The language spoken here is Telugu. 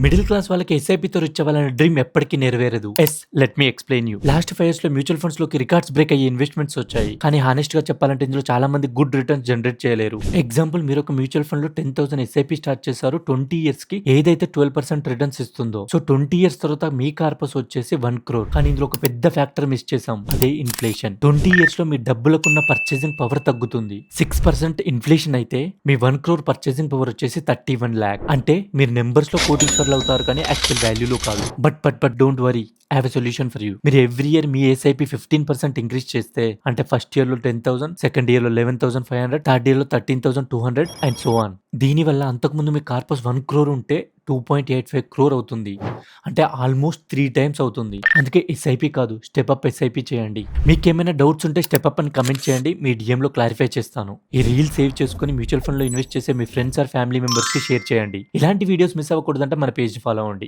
మిడిల్ క్లాస్ వాళ్ళకి ఎస్ఐపితో రిచ్ అవ్వాలనే డ్రీమ్ ఎప్పటికీ నెరవేరదు. Let me explain you. Last 5 years లో మ్యూచువల్ ఫండ్స్ లోకి రికార్డ్స్ బ్రేక్ అయ్యే ఇన్వెస్ట్మెంట్స్ వచ్చాయి. కానీ హానెస్ట్ గా చెప్పాలంటే ఇందులో చాలా మంది గుడ్ రిటర్న్స్ జనరేట్ చేయలేరు. ఎగ్జాంపుల్, మీరు ఒక మ్యూచువల్ ఫండ్ లో 10,000 ఎస్ఐపి స్టార్ట్ చేశారు. 20 years కి ఏదైతే 12% రిటర్న్స్ ఇస్తుందో, సో 20 years తర్వాత మీ కార్పస్ వచ్చేసి 1 crore. కానీ ఇందులో ఒక పెద్ద ఫ్యాక్టర్ మిస్ చేసాం, అదే ఇన్ఫ్లేషన్. 20 years లో మీ డబ్బులకున్న పర్చేసింగ్ పవర్ తగ్గుతుంది. 6% ఇన్ఫ్లేషన్ అయితే మీ 1 crore పర్చేసింగ్ పవర్ వచ్చేసి 31 lakh. అంటే మీరు నెంబర్స్ లో కోటీశ్వర్లు అవుతారు కానీ యాక్చువల్ వాల్యూలో కాదు. But don't worry, I have a solution for you. మీరు ఎవ్రీ ఇయర్ మీ ఎస్ఐపి 15% ఇంక్రీజ్ చేస్తే, అంటే ఫస్ట్ ఇయర్ లో 10,000, సెకండ్ ఇయర్ లో 11,500, థర్డ్ ఇయర్ లో 13,200 అండ్ సో ఆన్. దీనివల్ల అంతకుముందు మీ కార్పస్ 1 crore ఉంటే 2.85 crore అవుతుంది. అంటే ఆల్మోస్ట్ 3 times అవుతుంది. అందుకే ఎస్ఐపి కాదు, స్టెప్ అప్ ఎస్ఐపి చేయండి. మీకేమైనా డౌట్స్ ఉంటే స్టెప్ అప్ అని కమెంట్ చేయండి, మీ DM లో క్లారిఫై చేస్తాను. ఈ రీల్ సేవ్ చేసుకుని మ్యూచువల్ ఫండ్ లో ఇన్వెస్ట్ చేసే మీ ఫ్రెండ్స్ ఆర్ ఫ్యామిలీ మెంబర్స్ కి షేర్ చేయండి. ఇలాంటి వీడియోస్ మిస్ అవ్వకూడదంటే మన పేజ్ ఫాలో అవ్వండి.